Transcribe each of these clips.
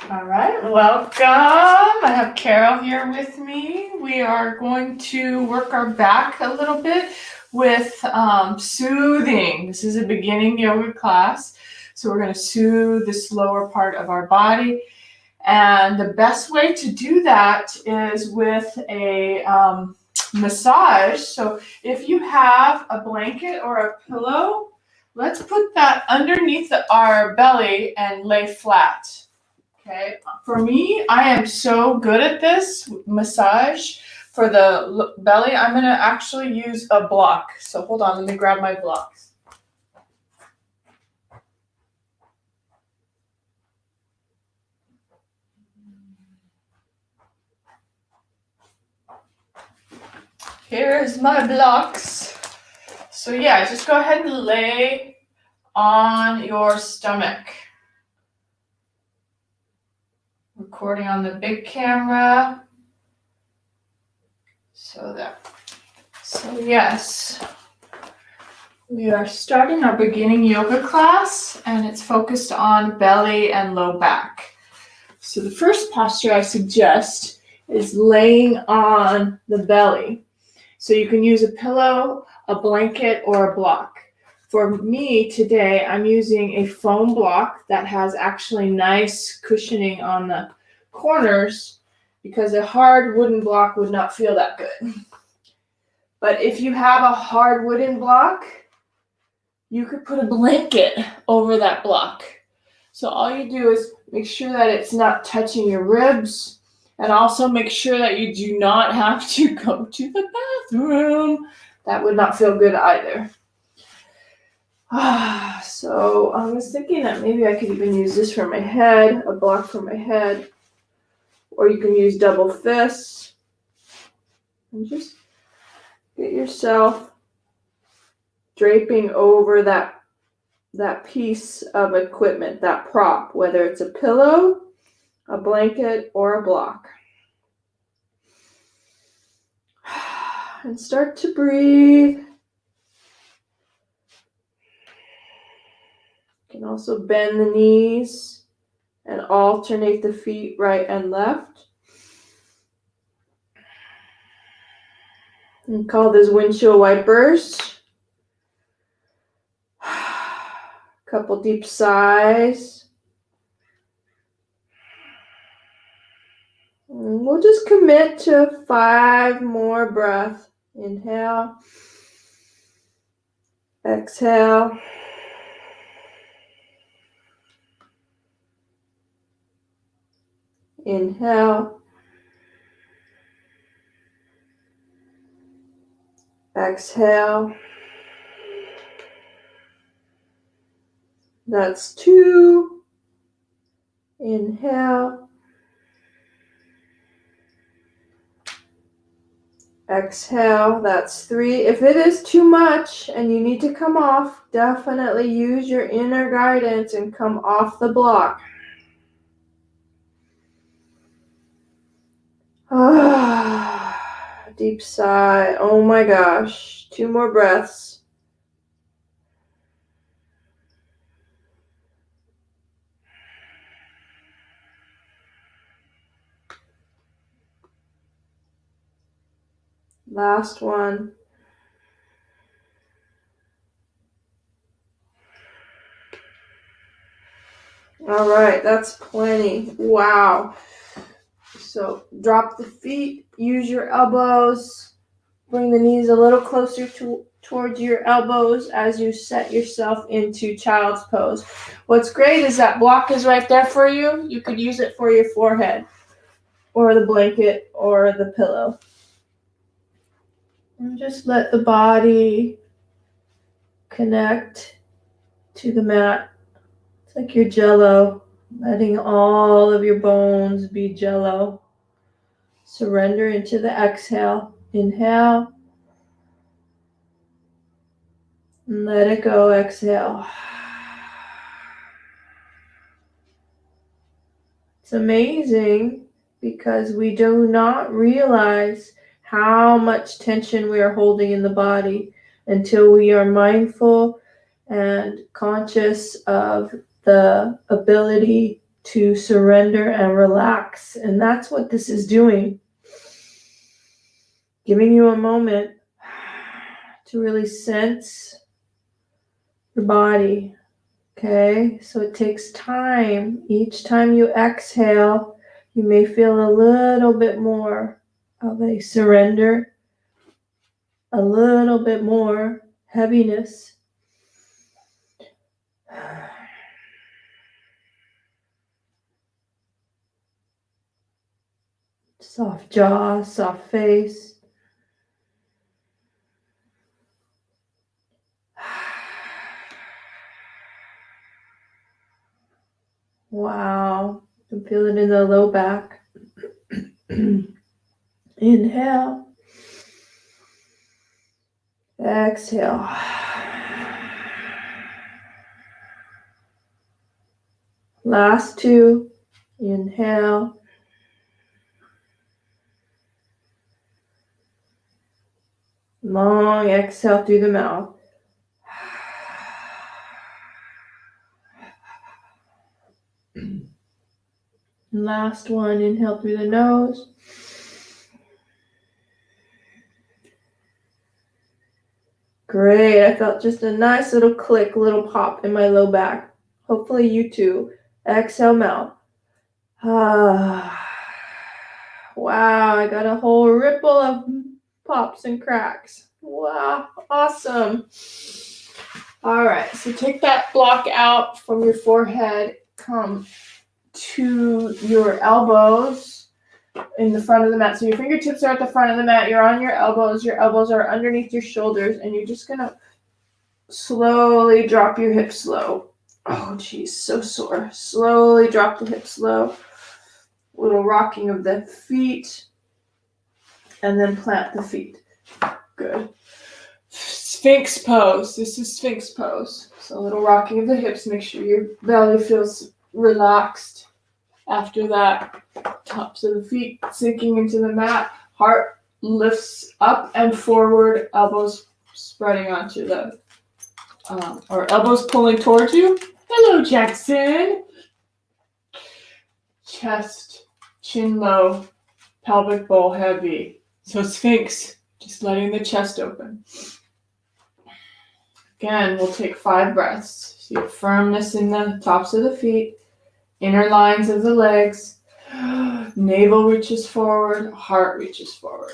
All right, welcome. I have Carol here with me. We are going to work our back a little bit with soothing. This is a beginning yoga class, so we're going to soothe this lower part of our body. And the best way to do that is with a massage. So if you have a blanket or a pillow, let's put that underneath our belly and lay flat. Okay, for me, I am so good at this massage. For the belly, I'm going to actually use a block. So hold on, let me grab my blocks. Here's my blocks. So yeah, just go ahead and lay on your stomach. Recording on the big camera. So yes, we are starting our beginning yoga class, and it's focused on belly and low back. So the first posture I suggest is laying on the belly. So you can use a pillow, a blanket, or a block. For me today, I'm using a foam block that has actually nice cushioning on the corners, because a hard wooden block would not feel that good. But if you have a hard wooden block, you could put a blanket over that block. So all you do is make sure that it's not touching your ribs, and also make sure that you do not have to go to the bathroom. That would not feel good either. So I was thinking that maybe I could even use this for my head, a block for my head, or you can use double fists. And just get yourself draping over that piece of equipment, that prop, whether it's a pillow, a blanket, or a block. And start to breathe. You can also bend the knees and alternate the feet right and left. And call this windshield wipers. Couple deep sighs. And we'll just commit to 5 more breaths. Inhale. Exhale. Inhale. Exhale. That's 2. Inhale. Exhale. That's 3. If it is too much and you need to come off, definitely use your inner guidance and come off the block. Deep sigh. Oh my gosh. 2 more breaths. Last one. All right, that's plenty. Wow. So drop the feet, use your elbows, bring the knees a little closer towards your elbows as you set yourself into child's pose. What's great is that block is right there for you. You could use it for your forehead or the blanket or the pillow. And just let the body connect to the mat. It's like your Jell-O, letting all of your bones be Jell-O. Surrender into the exhale. Inhale. And let it go. Exhale. It's amazing because we do not realize how much tension we are holding in the body until we are mindful and conscious of the ability to surrender and relax. And that's what this is doing. Giving you a moment to really sense your body. Okay, so it takes time. Each time you exhale, you may feel a little bit more of a surrender, a little bit more heaviness. Soft jaw, soft face. Wow. You can feel it in the low back. Inhale. Exhale. Last two. Inhale. Long exhale through the mouth. Last one, inhale through the nose. Great, I felt just a nice little click, little pop in my low back. Hopefully you too. Exhale, mouth. Wow, I got a whole ripple of pops and cracks. Wow, awesome. All right, so take that block out from your forehead, come to your elbows in the front of the mat. So your fingertips are at the front of the mat, you're on your elbows are underneath your shoulders, and you're just gonna slowly drop your hips low. Oh geez, so sore. Slowly drop the hips low. Little rocking of the feet, and then plant the feet. Good. Sphinx pose. This is Sphinx pose. So a little rocking of the hips. Make sure your belly feels relaxed. After that, tops of the feet sinking into the mat. Heart lifts up and forward. Elbows spreading onto the, or elbows pulling towards you. Hello, Jackson. Chest, chin low, pelvic bowl heavy. So Sphinx, just letting the chest open. Again, we'll take 5 breaths. So you have firmness in the tops of the feet, inner lines of the legs. Navel reaches forward, heart reaches forward.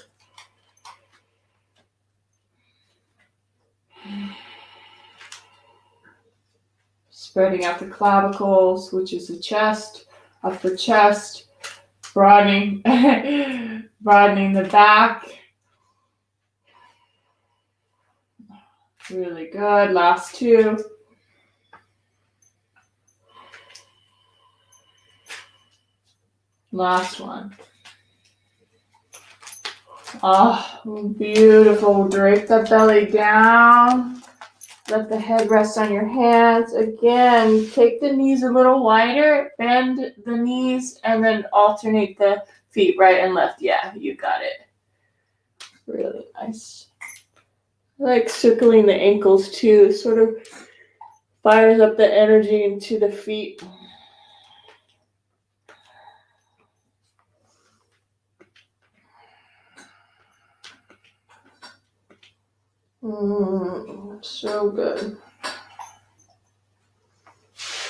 Spreading out the clavicles, which is the chest, upper chest, broadening the back. Really good. Last 2. Last one. Oh, beautiful. Drape the belly down. Let the head rest on your hands. Again, take the knees a little wider, bend the knees, and then alternate the feet right and left. Yeah, you got it. Really nice. I like circling the ankles too. Sort of fires up the energy into the feet. So good.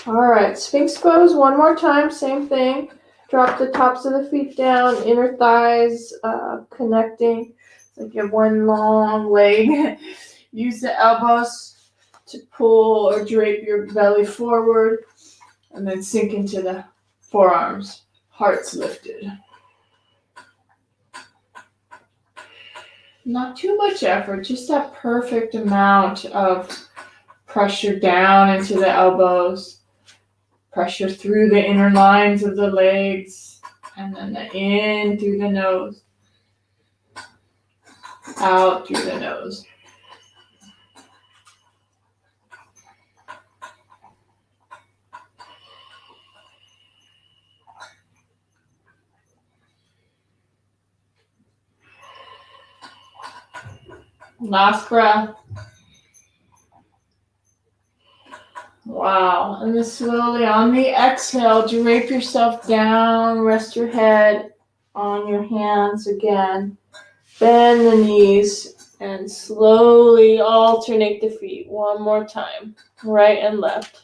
All right, Sphinx pose one more time, same thing. Drop the tops of the feet down, inner thighs connecting. It's like you have one long leg. Use the elbows to pull or drape your belly forward, and then sink into the forearms. Hearts lifted. Not too much effort, just that perfect amount of pressure down into the elbows. Pressure through the inner lines of the legs, and then in through the nose, out through the nose. Last breath. Wow. And then slowly on the exhale, drape yourself down, rest your head on your hands again. Bend the knees and slowly alternate the feet. One more time, right and left.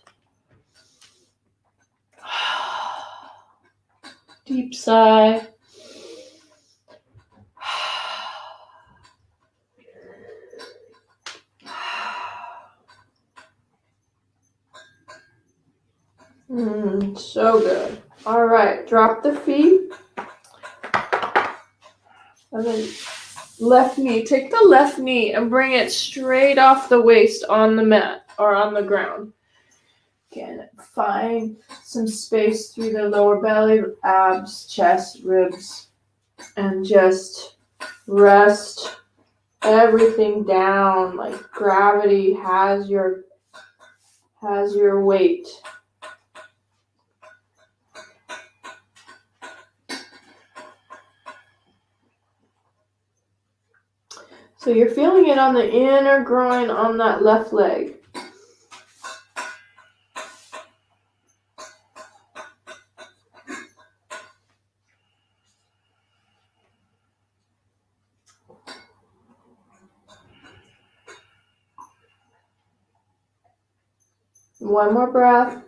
Deep sigh. So good. All right, drop the feet. And then left knee. Take the left knee and bring it straight off the waist on the mat or on the ground. Again, find some space through the lower belly, abs, chest, ribs, and just rest everything down like gravity has your weight. So you're feeling it on the inner groin on that left leg. One more breath.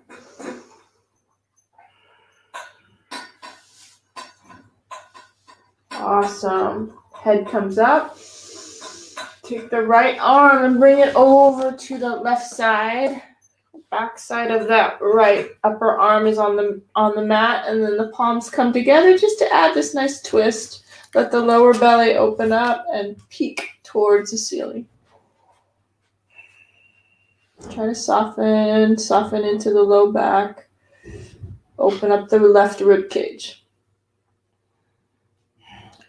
Awesome. Head comes up. Take the right arm and bring it over to the left side. Back side of that right upper arm is on the mat, and then the palms come together just to add this nice twist. Let the lower belly open up and peek towards the ceiling. Try to soften into the low back. Open up the left rib cage.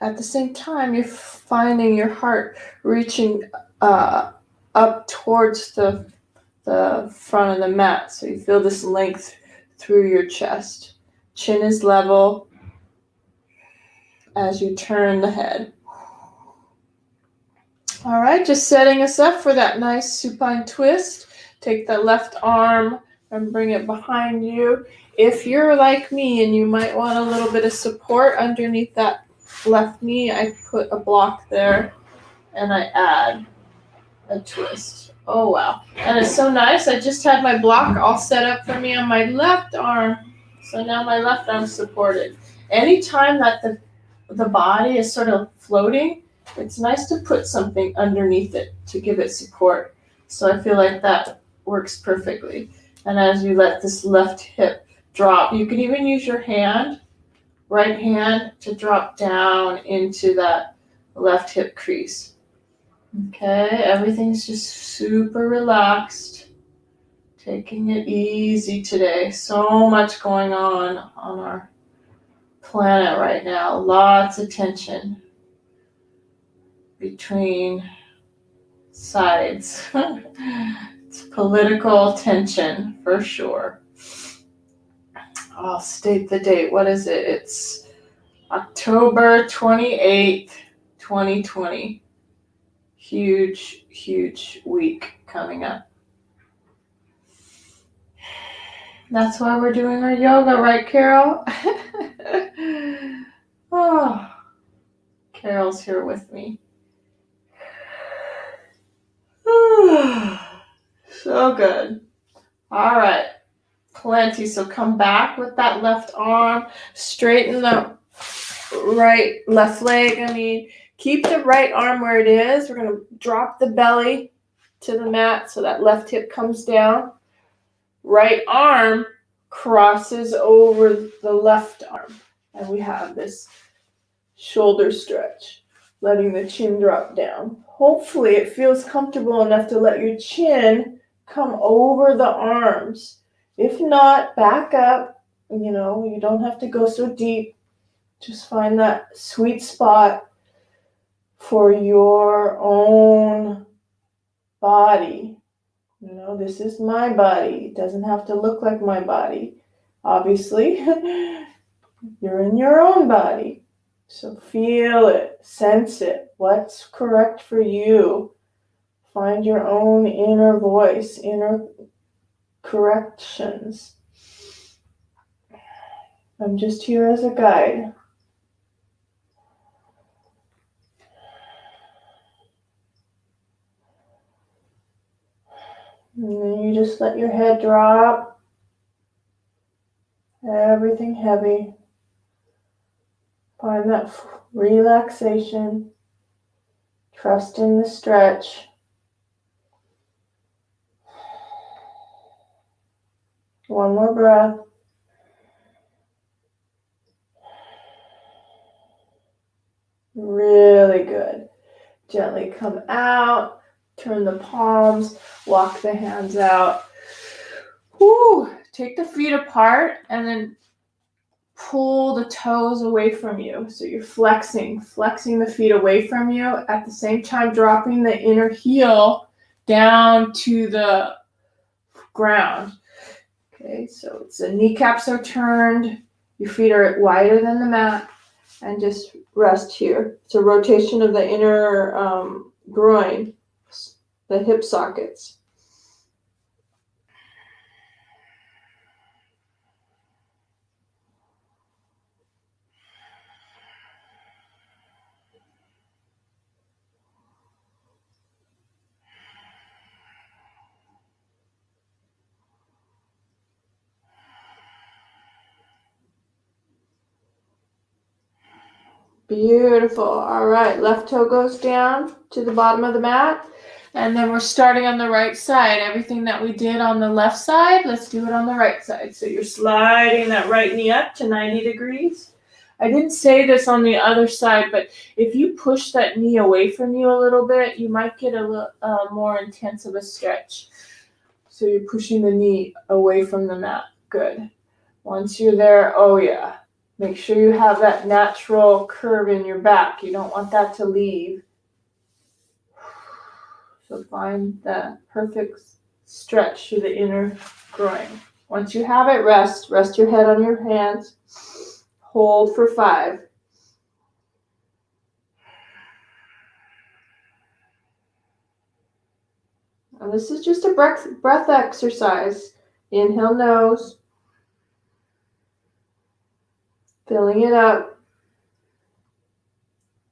At the same time, you're finding your heart reaching up towards the front of the mat. So you feel this length through your chest. Chin is level as you turn the head. All right, just setting us up for that nice supine twist. Take the left arm and bring it behind you. If you're like me and you might want a little bit of support underneath that left knee, I put a block there and I add a twist. Oh wow. And it's so nice. I just had my block all set up for me on my left arm. So now my left arm's supported. Anytime that the body is sort of floating, it's nice to put something underneath it to give it support. So I feel like that works perfectly. And as you let this left hip drop, you can even use your hand, right hand, to drop down into that left hip crease. Okay, everything's just super relaxed. Taking it easy today. So much going on our planet right now. Lots of tension between sides. It's political tension for sure. I'll state the date. What is it? It's October 28th, 2020. Huge, huge week coming up. That's why we're doing our yoga, right, Carol? Oh, Carol's here with me. So good. All right. Plenty. So come back with that left arm. Straighten the left leg. Keep the right arm where it is. We're going to drop the belly to the mat so that left hip comes down. Right arm crosses over the left arm. And we have this shoulder stretch, letting the chin drop down. Hopefully it feels comfortable enough to let your chin come over the arms. If not, back up. You don't have to go so deep. Just find that sweet spot for your own body. This is my body. It doesn't have to look like my body. Obviously, you're in your own body. So feel it, sense it. What's correct for you? Find your own inner voice, inner corrections. I'm just here as a guide. And then you just let your head drop. Everything heavy. Find that relaxation. Trust in the stretch. One more breath. Really good. Gently come out. Turn the palms. Walk the hands out. Whew. Take the feet apart and then pull the toes away from you. So you're flexing the feet away from you, at the same time dropping the inner heel down to the ground. Okay, so it's the kneecaps are turned, your feet are wider than the mat, and just rest here. It's a rotation of the inner groin, the hip sockets. Beautiful. All right, left toe goes down to the bottom of the mat. And then we're starting on the right side. Everything that we did on the left side, let's do it on the right side. So you're sliding that right knee up to 90 degrees. I didn't say this on the other side, but if you push that knee away from you a little bit, you might get a little more intense of a stretch. So you're pushing the knee away from the mat. Good. Once you're there, oh yeah. Make sure you have that natural curve in your back. You don't want that to leave. So find the perfect stretch through the inner groin. Once you have it, rest. Rest your head on your hands. Hold for 5. And this is just a breath exercise. Inhale nose. Filling it up.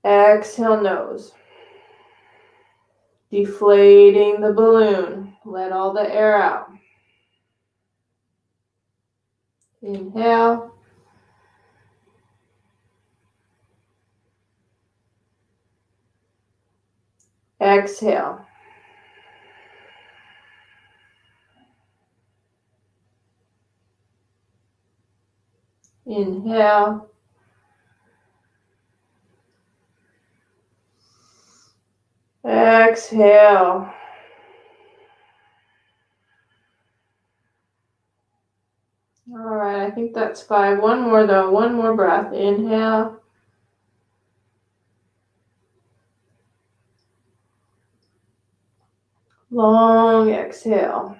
Exhale nose. Deflating the balloon. Let all the air out. Inhale. Exhale. Inhale. Exhale. All right, I think that's 5. One more though, one more breath. Inhale. Long exhale.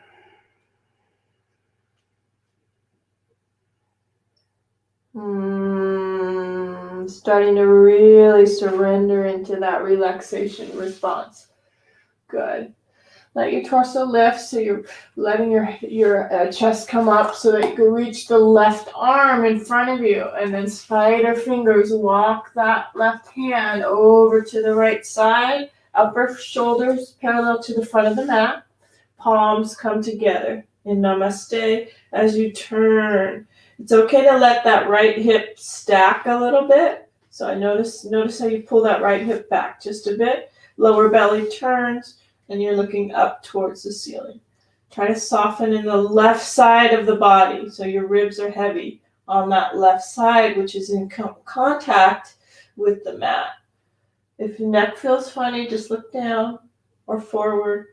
Starting to really surrender into that relaxation response. Good. Let your torso lift, so you're letting your chest come up so that you can reach the left arm in front of you, and then spider fingers walk that left hand over to the right side, upper shoulders parallel to the front of the mat, palms come together in namaste as you turn. It's okay to let that right hip stack a little bit. So I notice how you pull that right hip back just a bit. Lower belly turns, and you're looking up towards the ceiling. Try to soften in the left side of the body, so your ribs are heavy on that left side, which is in contact with the mat. If your neck feels funny, just look down or forward.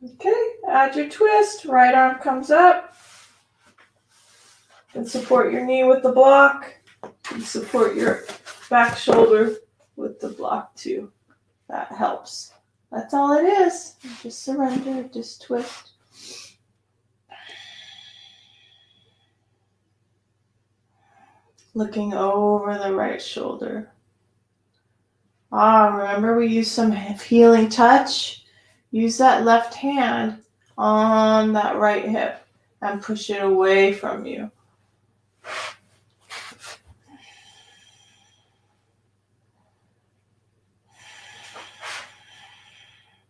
Okay, add your twist. Right arm comes up. And support your knee with the block. And support your back shoulder with the block too. That helps. That's all it is. Just surrender, just twist. Looking over the right shoulder. Remember we used some healing touch? Use that left hand on that right hip and push it away from you.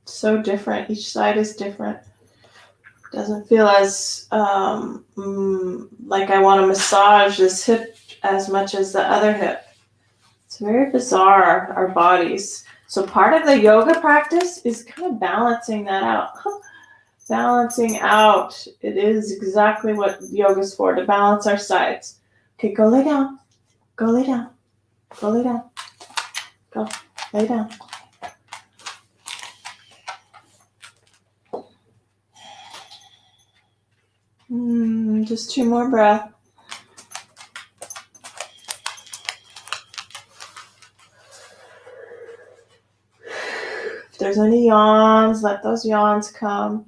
So different. Each side is different. Doesn't feel as like I want to massage this hip as much as the other hip. It's very bizarre, our bodies. So part of the yoga practice is kind of balancing that out. Balancing out. It is exactly what yoga's for, to balance our sides. Okay, go lay down. Go lay down. Go lay down. Go lay down. Just 2 more breaths. If there's any yawns, let those yawns come.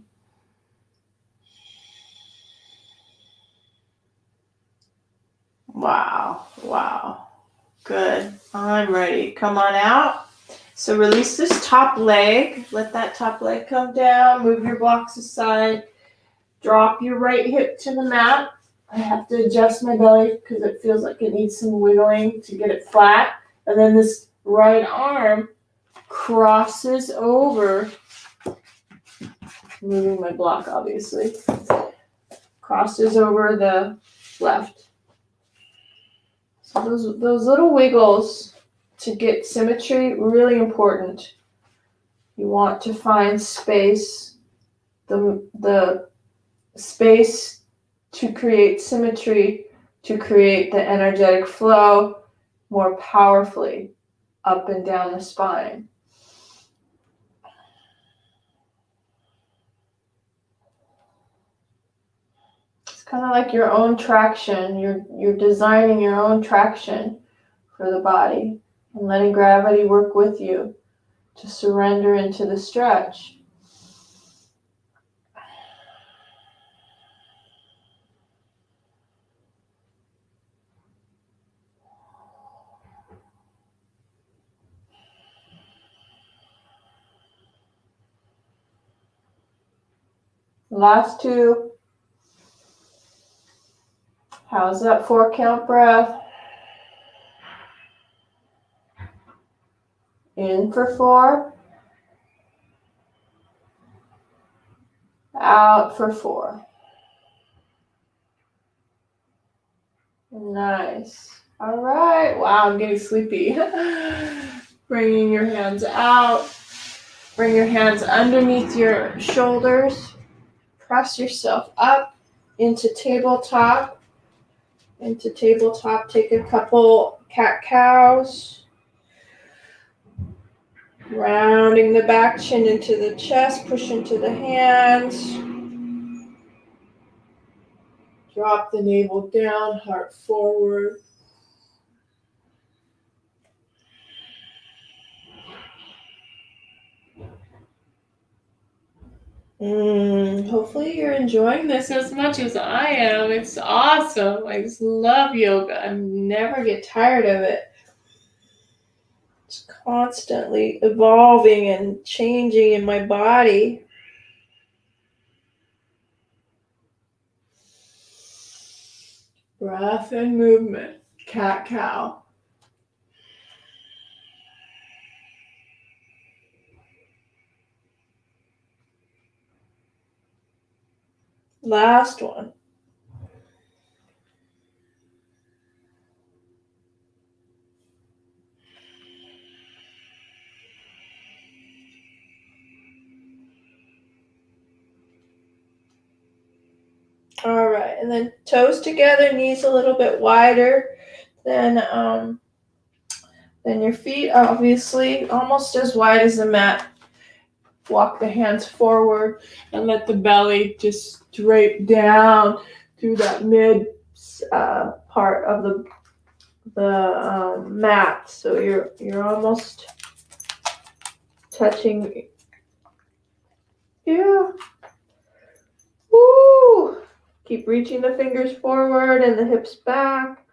Wow. Good. I'm ready. Come on out. So release this top leg. Let that top leg come down. Move your blocks aside. Drop your right hip to the mat. I have to adjust my belly because it feels like it needs some wiggling to get it flat. And then this right arm crosses over. Moving my block, obviously. Crosses over the left. So those little wiggles to get symmetry, really important. You want to find space, the space to create symmetry, to create the energetic flow more powerfully up and down the spine. It's kind of like your own traction. You're designing your own traction for the body and letting gravity work with you to surrender into the stretch. Last 2. How's that 4 count breath? In for 4. Out for 4. Nice. All right. Wow, I'm getting sleepy. Bringing your hands out. Bring your hands underneath your shoulders. Press yourself up into tabletop. Take a couple cat-cows. Rounding the back, chin into the chest, push into the hands. Drop the navel down, heart forward. Hopefully you're enjoying this as much as I am. It's awesome. I just love yoga. I never get tired of it. It's constantly evolving and changing in my body. Breath and movement. Cat-cow. Last one. All right, and then toes together, knees a little bit wider than your feet, obviously, almost as wide as the mat. Walk the hands forward and let the belly just drape down through that mid part of the mat. So you're almost touching. Yeah. Woo! Keep reaching the fingers forward and the hips back.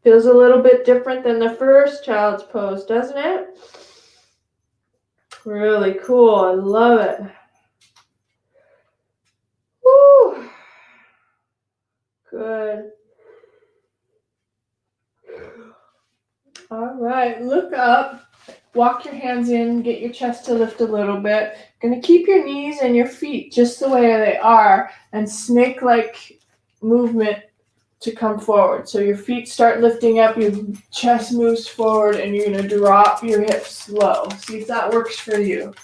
Feels a little bit different than the first child's pose, doesn't it? Really cool. I love it. Woo. Good. All right, look up. Walk your hands in, get your chest to lift a little bit. Gonna keep your knees and your feet just the way they are, and snake-like movement to come forward. So your feet start lifting up, your chest moves forward, and you're gonna drop your hips low. See if that works for you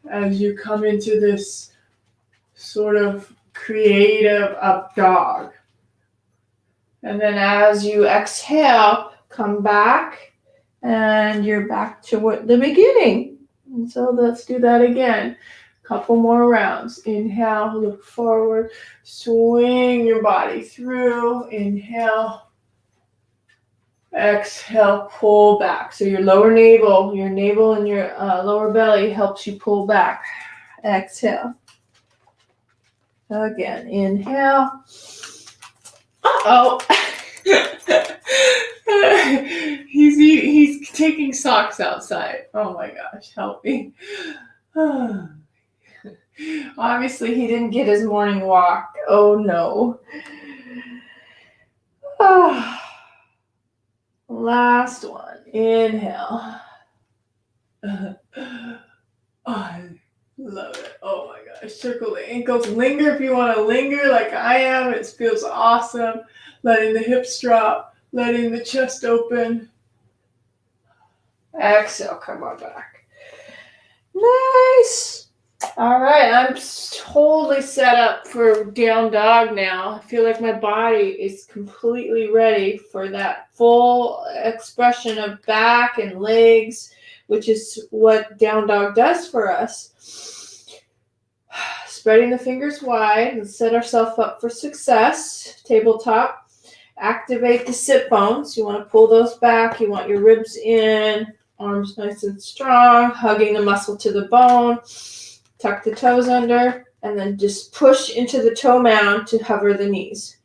as you come into this sort of creative up dog. And then as you exhale, come back. And you're back to the beginning. And so let's do that again. Couple more rounds. Inhale, look forward, swing your body through. Inhale, exhale, pull back. So your lower navel, and your lower belly helps you pull back. Exhale. Again, inhale. Uh-oh. He's taking socks outside. Oh my gosh, help me. Obviously he didn't get his morning walk. Oh no. Last one. Inhale. I love it. Oh my gosh. Circle the ankles. Linger if you want to linger like I am. It feels awesome. Letting the hips drop. Letting the chest open. Exhale, come on back. Nice. All right, I'm totally set up for down dog now. I feel like my body is completely ready for that full expression of back and legs, which is what down dog does for us. Spreading the fingers wide and set ourselves up for success. Tabletop. Activate the sit bones. You want to pull those back. You want your ribs in. Arms nice and strong, hugging the muscle to the bone. Tuck the toes under, and then just push into the toe mound to hover the knees.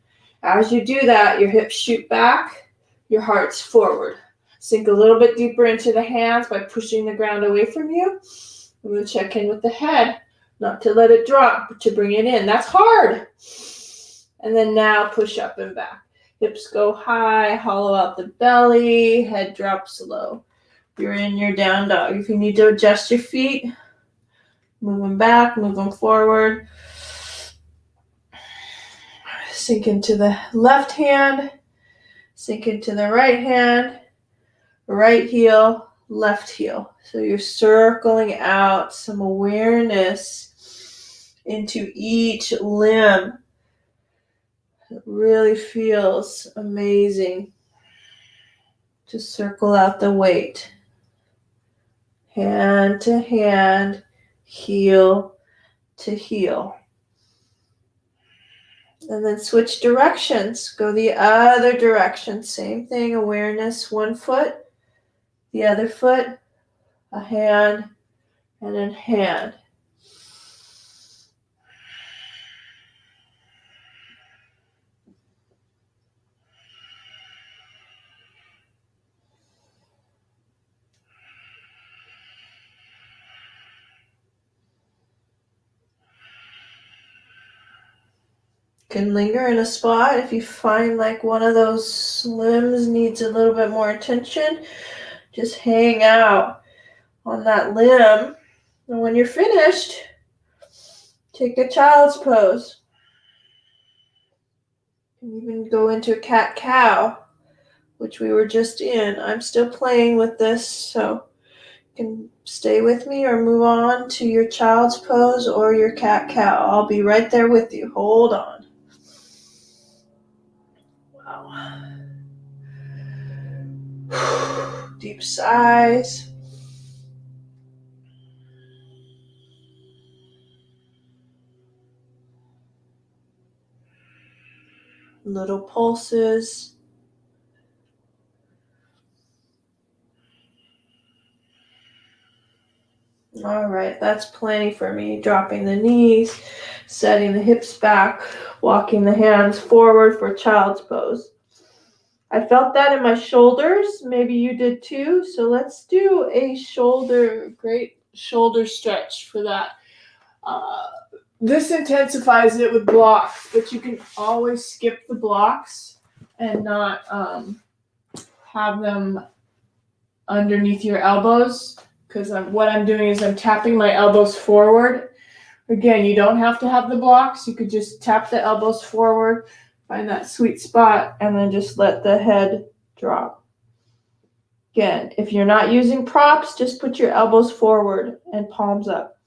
As you do that, your hips shoot back, your heart's forward. Sink a little bit deeper into the hands by pushing the ground away from you. And we'll check in with the head, not to let it drop, but to bring it in. That's hard. And then now push up and back. Hips go high, hollow out the belly, head drops low. You're in your down dog. If you need to adjust your feet, move them back, move them forward. Sink into the left hand, sink into the right hand, right heel, left heel. So you're circling out some awareness into each limb. It really feels amazing to circle out the weight. Hand to hand, heel to heel. And then switch directions. Go the other direction. Same thing, awareness, one foot, the other foot, a hand, and a hand. Can linger in a spot if you find like one of those limbs needs a little bit more attention. Just hang out on that limb. And when you're finished, take a child's pose. You can even go into a cat-cow, which we were just in. I'm still playing with this, so you can stay with me or move on to your child's pose or your cat-cow. I'll be right there with you. Hold on. Deep sighs. Little pulses. All right, that's plenty for me. Dropping the knees, setting the hips back, walking the hands forward for child's pose. I felt that in my shoulders. Maybe you did too. So let's do a great shoulder stretch for that. This intensifies it with blocks, but you can always skip the blocks and not have them underneath your elbows, because what I'm doing is I'm tapping my elbows forward. Again, you don't have to have the blocks. You could just tap the elbows forward, find that sweet spot, and then just let the head drop. Again, if you're not using props, just put your elbows forward and palms up.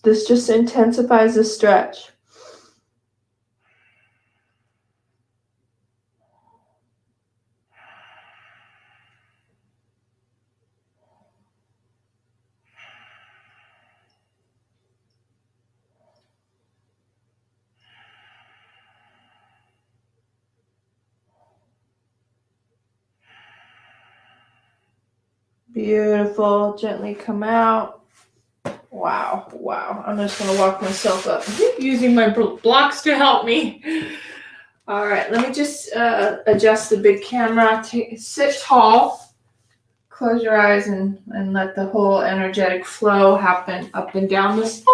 This just intensifies the stretch. Beautiful. Gently come out. Wow, wow. I'm just going to walk myself up. I keep using my blocks to help me. All right, let me just adjust the big camera. Sit tall. Close your eyes and let the whole energetic flow happen up and down the spine.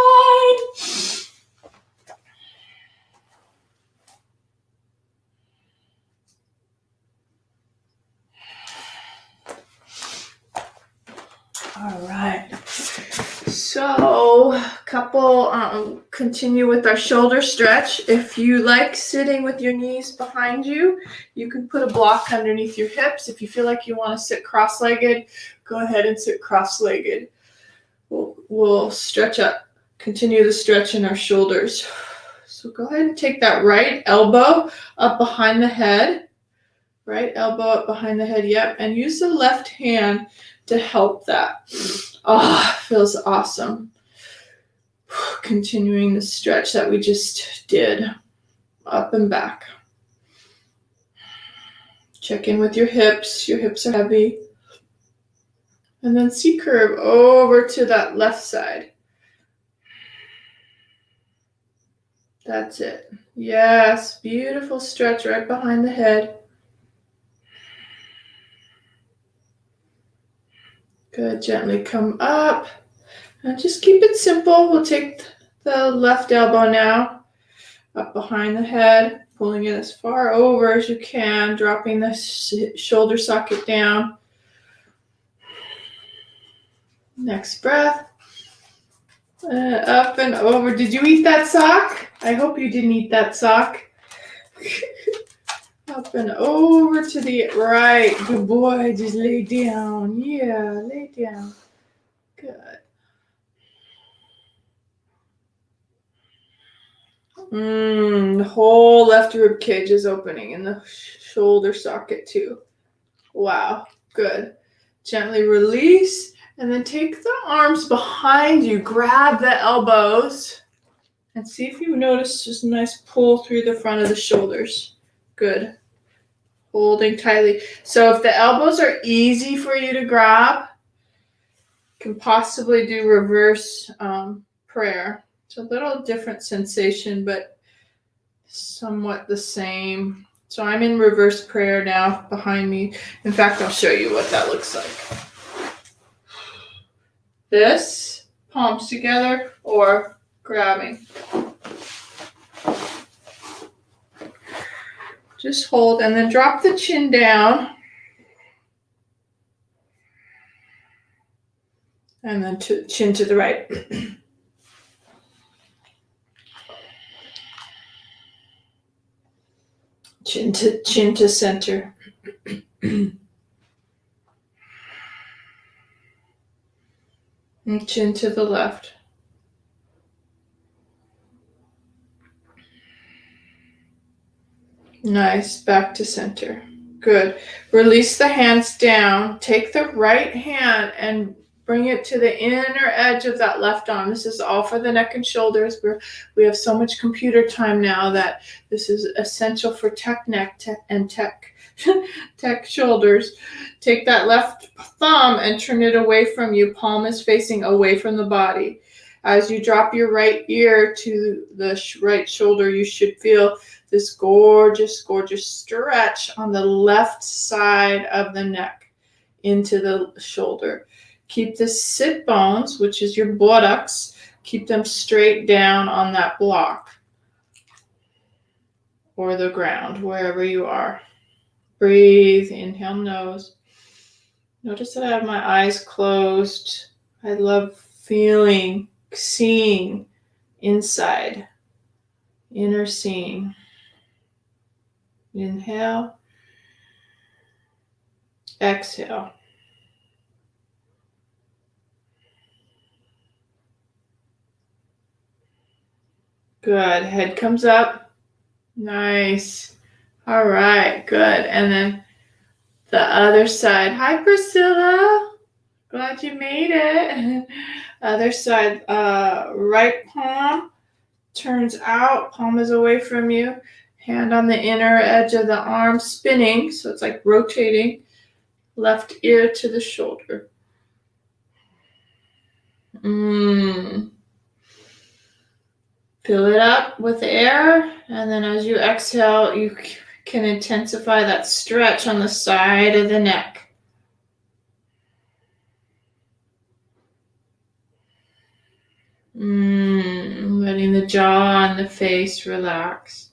All right. So, continue with our shoulder stretch. If you like sitting with your knees behind you, you can put a block underneath your hips. If you feel like you want to sit cross-legged, go ahead and sit cross-legged. We'll stretch up, continue the stretch in our shoulders. So go ahead and take that right elbow up behind the head. Right elbow up behind the head, yep. And use the left hand to help that. Oh, feels awesome. Continuing the stretch that we just did, up and back. Check in with your hips. Your hips are heavy. And then C-curve over to that left side. That's it. Yes, beautiful stretch right behind the head. Good, gently come up. And just keep it simple. We'll take the left elbow now, up behind the head, pulling it as far over as you can, dropping the shoulder socket down. Next breath. Up and over. Did you eat that sock? I hope you didn't eat that sock. Up and over to the right. Good boy. Just lay down. Yeah, lay down. Good. The whole left rib cage is opening and the shoulder socket too. Wow. Good. Gently release and then take the arms behind you. Grab the elbows and see if you notice just a nice pull through the front of the shoulders. Good. Holding tightly. So if the elbows are easy for you to grab, you can possibly do reverse prayer. It's a little different sensation, but somewhat the same. So I'm in reverse prayer now behind me. In fact, I'll show you what that looks like. This, palms together, or grabbing. Just hold and then drop the chin down. And then chin to the right. Chin to center. And chin to the left. Nice, back to center. Good. Release the hands down. Take the right hand and bring it to the inner edge of that left arm. This is all for the neck and shoulders. We have so much computer time now that this is essential for tech neck and tech shoulders. Take that left thumb and turn it away from you. Palm is facing away from the body. As you drop your right ear to the right shoulder, you should feel this gorgeous, gorgeous stretch on the left side of the neck into the shoulder. Keep the sit bones, which is your buttocks, keep them straight down on that block or the ground, wherever you are. Breathe, inhale nose. Notice that I have my eyes closed. I love feeling, seeing inside, inner seeing. Inhale, exhale. Good. Head comes up. Nice. All right, good. And then the other side. Hi, Priscilla. Glad you made it. Other side, right palm turns out, palm is away from you. Hand on the inner edge of the arm, spinning, so it's like rotating. Left ear to the shoulder. Fill it up with air, and then as you exhale, you can intensify that stretch on the side of the neck. Letting the jaw and the face relax.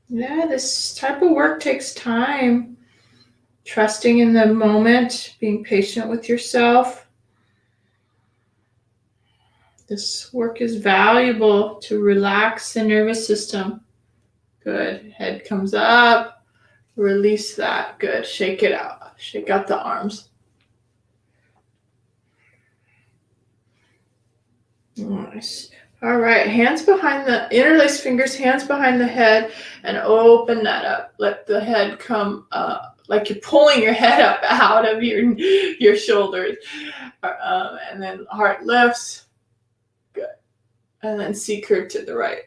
Yeah, this type of work takes time. Trusting in the moment, being patient with yourself. This work is valuable to relax the nervous system. Good. Head comes up. Release that. Good. Shake it out. Shake out the arms. Nice. All right. Hands behind the, interlace fingers, hands behind the head, and open that up. Let the head come up. Like you're pulling your head up out of your shoulders. And then heart lifts. Good. And then C curve to the right.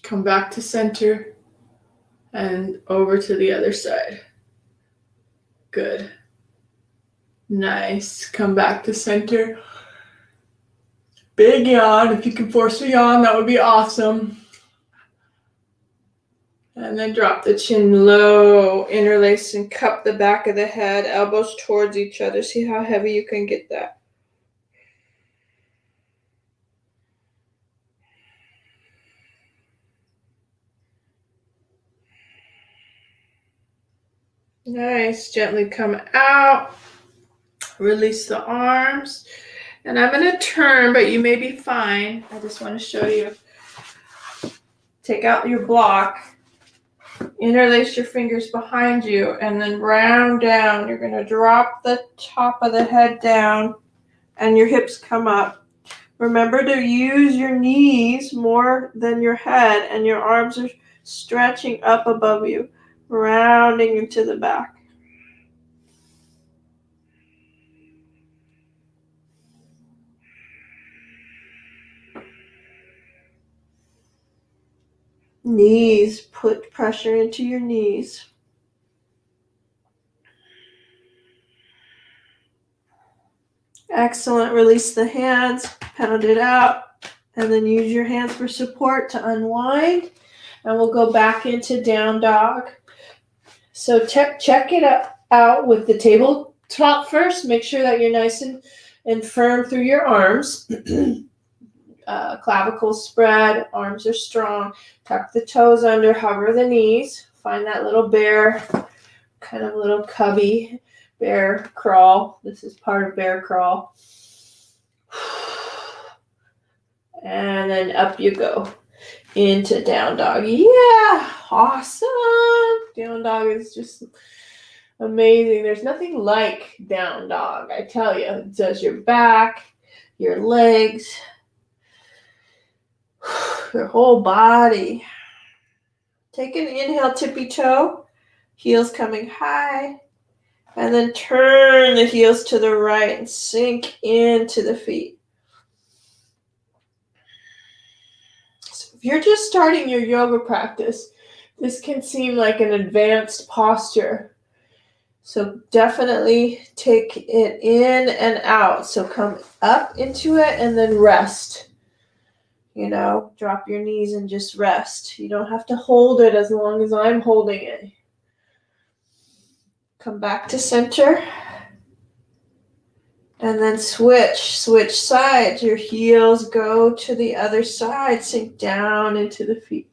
Come back to center and over to the other side. Good. Nice. Come back to center. Big yawn. If you can force a yawn, that would be awesome. And then drop the chin low, interlace and cup the back of the head, elbows towards each other. See how heavy you can get that. Nice. Gently come out. Release the arms. And I'm going to turn, but you may be fine. I just want to show you. Take out your block. Interlace your fingers behind you and then round down. You're going to drop the top of the head down and your hips come up. Remember to use your knees more than your head, and your arms are stretching up above you, rounding into the back. Knees, put pressure into your knees. Excellent. Release the hands, pound it out, and then use your hands for support to unwind. And we'll go back into down dog. So check it out with the tabletop first. Make sure that you're nice and firm through your arms. Clavicles spread, arms are strong. Tuck the toes under, hover the knees. Find that little bear, kind of little cubby bear crawl. This is part of bear crawl. And then up you go into down dog. Yeah, awesome. Down dog is just amazing. There's nothing like down dog, I tell you. It does your back, your legs, your whole body. Take an inhale, tippy toe, heels coming high, and then turn the heels to the right and sink into the feet. So if you're just starting your yoga practice, This can seem like an advanced posture. So definitely take it in and out. So come up into it and then rest. You know, drop your knees and just rest. You don't have to hold it as long as I'm holding it. Come back to center. And then switch sides. Your heels go to the other side. Sink down into the feet.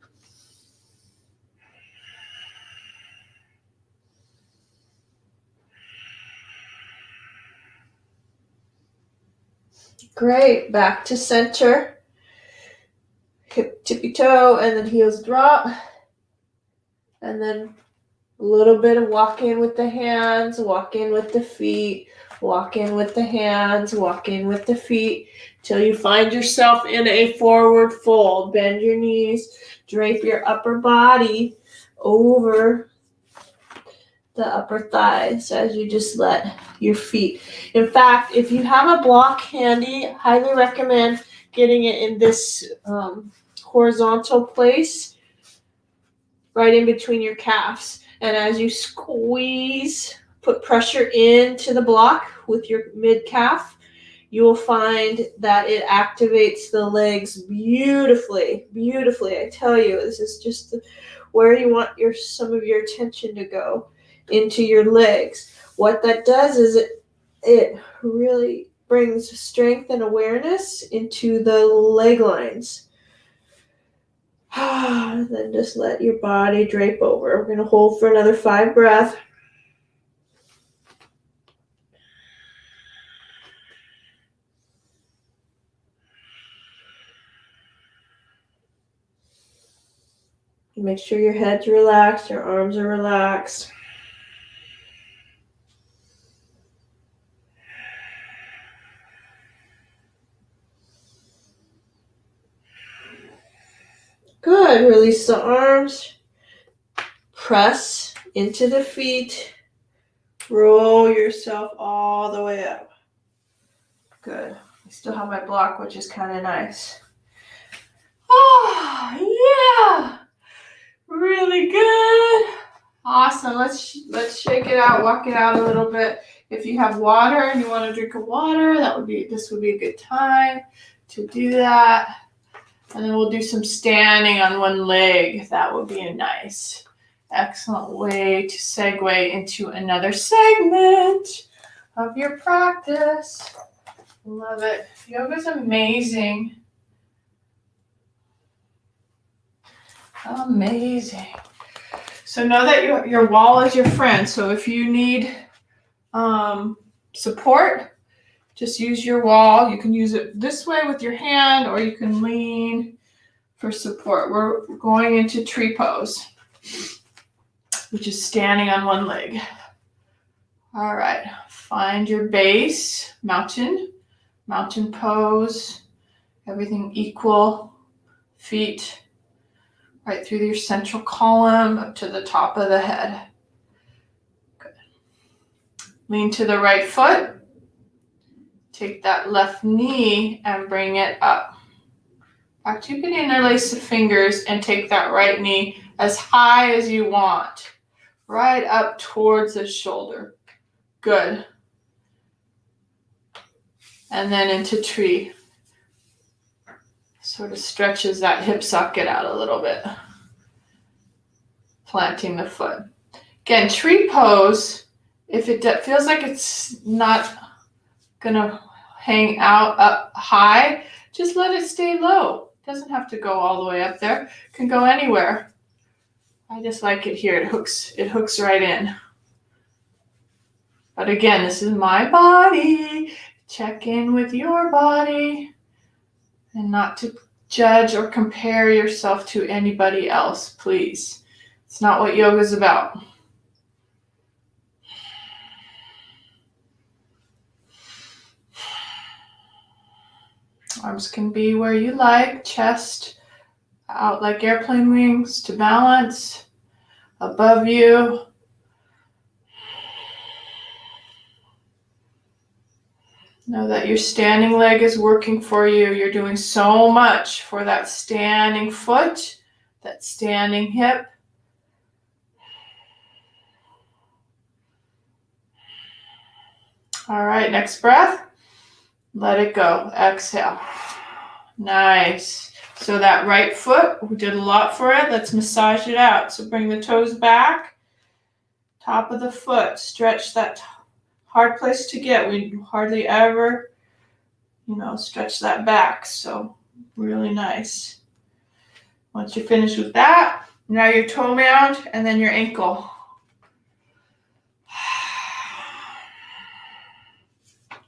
Great. Back to center. Hip tippy toe and then heels drop. And then a little bit of walk in with the hands, walk in with the feet, walk in with the hands, walk in with the feet till you find yourself in a forward fold. Bend your knees, drape your upper body over the upper thighs as you just let your feet. In fact, if you have a block handy, highly recommend getting it in this horizontal place right in between your calves. And as you squeeze, put pressure into the block with your mid-calf, you will find that it activates the legs beautifully, beautifully. I tell you, this is just where you want some of your attention to go, into your legs. What that does is it really brings strength and awareness into the leg lines. Then just let your body drape over. We're going to hold for another 5 breaths. Make sure your head's relaxed, your arms are relaxed. Good. Release the arms. Press into the feet. Roll yourself all the way up. Good. I still have my block, which is kind of nice. Oh, yeah. Really good. Awesome. Let's shake it out, walk it out a little bit. If you have water and you want to drink of water, this would be a good time to do that. And then we'll do some standing on one leg. That would be a nice, excellent way to segue into another segment of your practice. Love it. Yoga's amazing. Amazing. So know that your wall is your friend. So if you need support, just use your wall. You can use it this way with your hand, or you can lean for support. We're going into tree pose, which is standing on one leg. All right. Find your base, mountain pose, everything equal, feet right through your central column up to the top of the head. Good. Lean to the right foot. Take that left knee and bring it up. In fact, you can interlace the fingers and take that right knee as high as you want, right up towards the shoulder. Good. And then into tree. Sort of stretches that hip socket out a little bit. Planting the foot. Again, tree pose, if it feels like it's not gonna hang out up high, just let it stay low. It doesn't have to go all the way up there. It can go anywhere. I just like it here. It hooks right in. But again, this is my body. Check in with your body and not to judge or compare yourself to anybody else, please. It's not what yoga is about. Arms can be where you like, chest out like airplane wings to balance, above you. Know that your standing leg is working for you. You're doing so much for that standing foot, that standing hip. All right, next breath. Let it go. Exhale. Nice. So that right foot, we did a lot for it. Let's massage it out. So bring the toes back. Top of the foot. Stretch that hard place to get. We hardly ever, stretch that back. So really nice. Once you're finished with that, now your toe mound and then your ankle.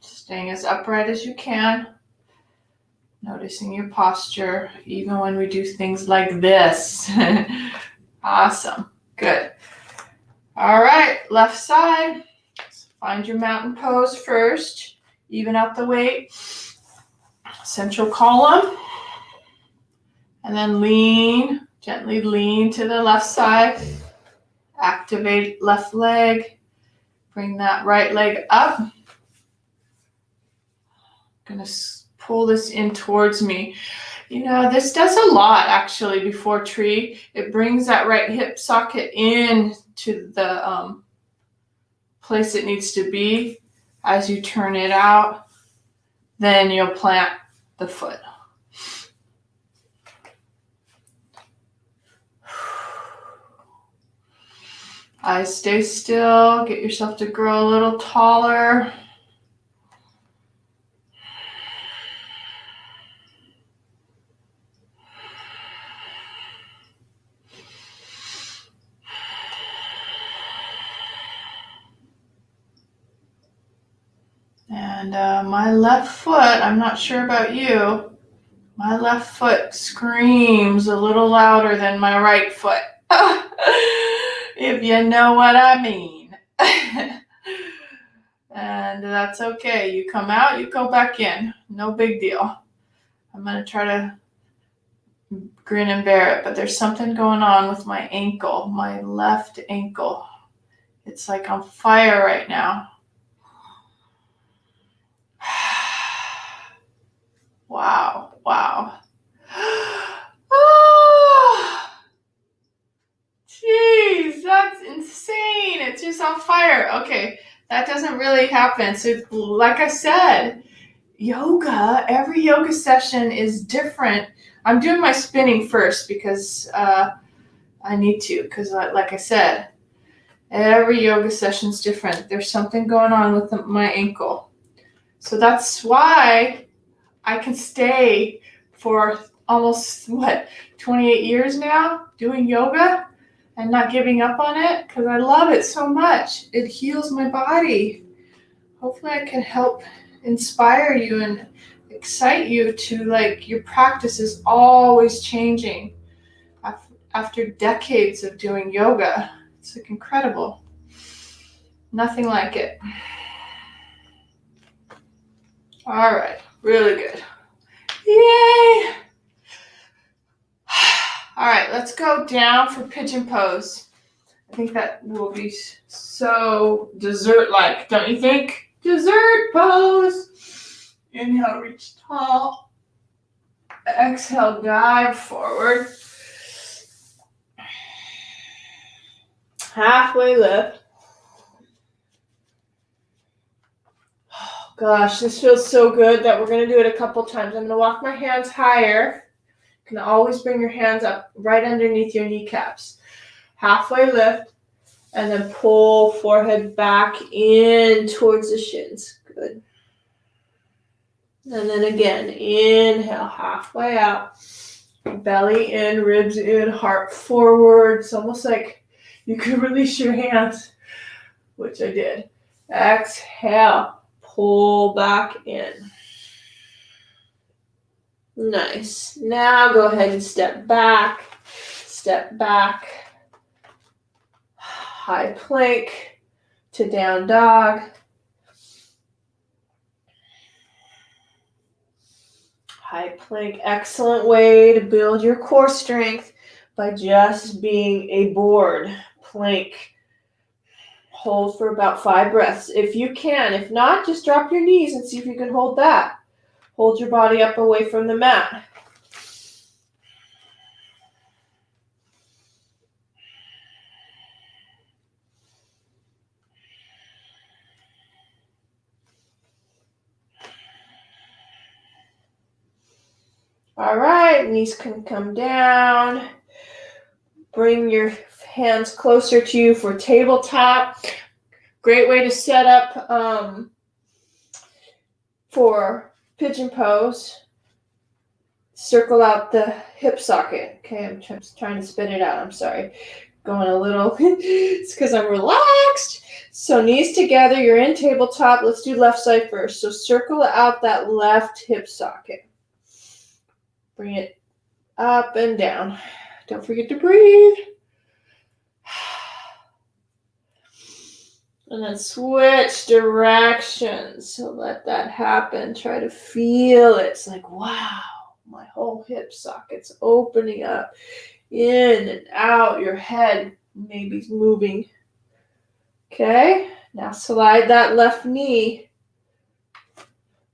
Staying as upright as you can. Noticing your posture, even when we do things like this. Awesome. Good. All right, left side. Find your mountain pose first. Even out the weight. Central column. And then lean, gently lean to the left side. Activate left leg. Bring that right leg up. Gonna pull this in towards me. This does a lot actually before tree. It brings that right hip socket in to the place it needs to be. As you turn it out, then you'll plant the foot. Eyes stay still. Get yourself to grow a little taller. And my left foot, I'm not sure about you, my left foot screams a little louder than my right foot. If you know what I mean. And that's okay. You come out, you go back in. No big deal. I'm going to try to grin and bear it, but there's something going on with my ankle, my left ankle. It's like on fire right now. Wow. Oh, jeez, that's insane. It's just on fire. Okay, that doesn't really happen. So like I said, every yoga session is different. I'm doing my spinning first because I need to, because like I said, every yoga session is different. There's something going on with my ankle. So that's why I can stay for almost 28 years now doing yoga and not giving up on it, because I love it so much. It heals my body. Hopefully I can help inspire you and excite you to your practice is always changing after decades of doing yoga. It's incredible. Nothing like it. All right, really good. Yay! All right, let's go down for pigeon pose. I think that will be so dessert-like, don't you think? Dessert pose. Inhale, reach tall. Exhale, dive forward. Halfway lift. Oh, gosh, this feels so good that we're going to do it a couple times. I'm going to walk my hands higher. You can always bring your hands up right underneath your kneecaps. Halfway lift, and then pull forehead back in towards the shins. Good. And then again, inhale, halfway out. Belly in, ribs in, heart forward. It's almost like you could release your hands, which I did. Exhale, pull back in. Nice. Now go ahead and step back. Step back. High plank to down dog. High plank, excellent way to build your core strength by just being a board plank. Hold for about 5 breaths if you can. If not, just drop your knees and see if you can hold that. Hold your body up away from the mat. All right, knees can come down. Bring your hands closer to you for tabletop. Great way to set up for pigeon pose. Circle out the hip socket. Okay, I'm trying to spit it out. I'm sorry. Going a little, it's because I'm relaxed. So knees together, you're in tabletop. Let's do left side first. So circle out that left hip socket. Bring it up and down. Don't forget to breathe. And then switch directions. So let that happen. Try to feel it. It's like, wow, my whole hip socket's opening up. In and out. Your head maybe moving. Okay. Now slide that left knee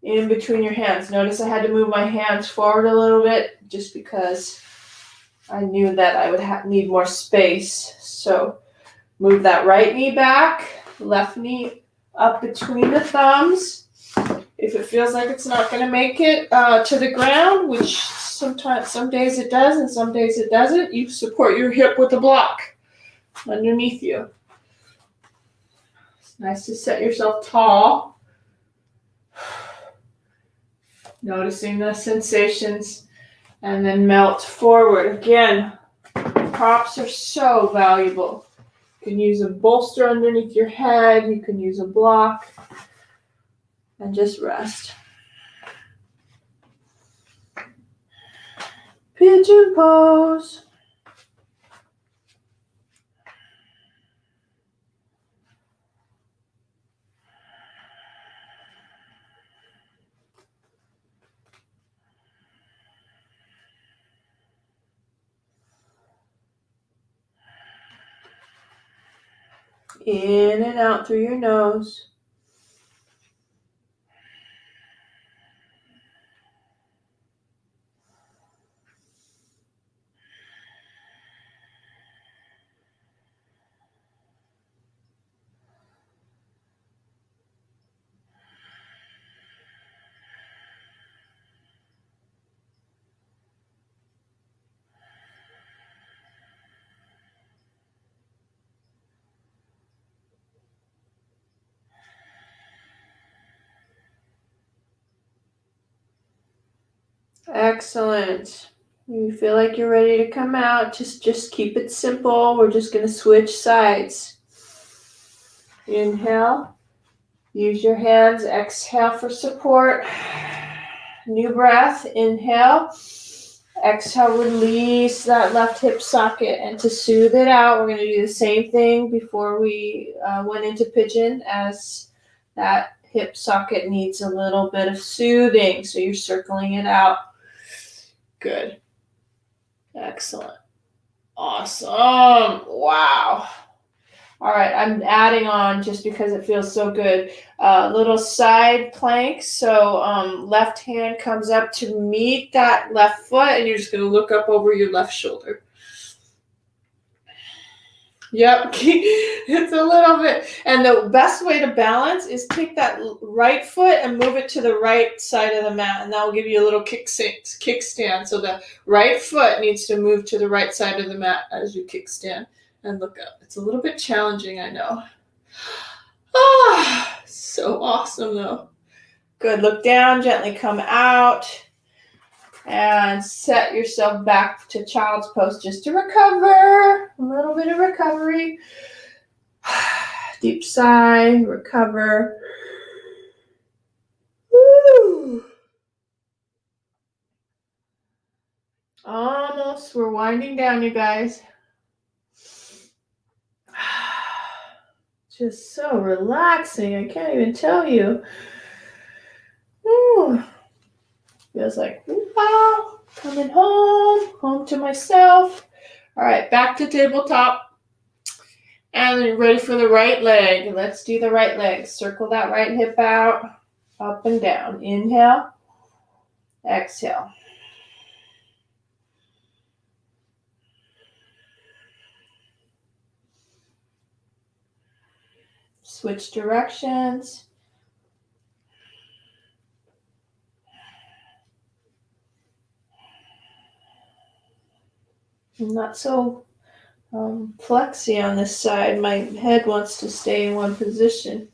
in between your hands. Notice I had to move my hands forward a little bit just because I knew that I would need more space. So move that right knee back, left knee up between the thumbs. If it feels like it's not going to make it to the ground, which sometimes, some days it does and some days it doesn't, you support your hip with a block underneath you. It's nice to set yourself tall. Noticing the sensations and then melt forward. Again, props are so valuable. You can use a bolster underneath your head. You can use a block. And just rest. Pigeon pose. In and out through your nose. Excellent. You feel like you're ready to come out. Just keep it simple. We're just going to switch sides. Inhale. Use your hands. Exhale for support. New breath. Inhale. Exhale, release that left hip socket. And to soothe it out, we're going to do the same thing before we went into pigeon, as that hip socket needs a little bit of soothing. So you're circling it out. Good. Excellent. Awesome. Wow. All right, I'm adding on just because it feels so good. Little side plank. So left hand comes up to meet that left foot, and you're just going to look up over your left shoulder. Yep, it's a little bit. And the best way to balance is take that right foot and move it to the right side of the mat, and that will give you a little kickstand. So the right foot needs to move to the right side of the mat as you kickstand and look up. It's a little bit challenging, I know. Ah, so awesome though. Good, look down, gently come out. And set yourself back to child's pose just to recover. A little bit of recovery. Deep sigh, recover. Woo. Almost, we're winding down, you guys. Just so relaxing, I can't even tell you. Woo. Feels like, wow, coming home to myself. All right, back to tabletop. And then you're ready for the right leg. Let's do the right leg. Circle that right hip out, up and down. Inhale, exhale. Switch directions. I'm not so flexy on this side. My head wants to stay in one position.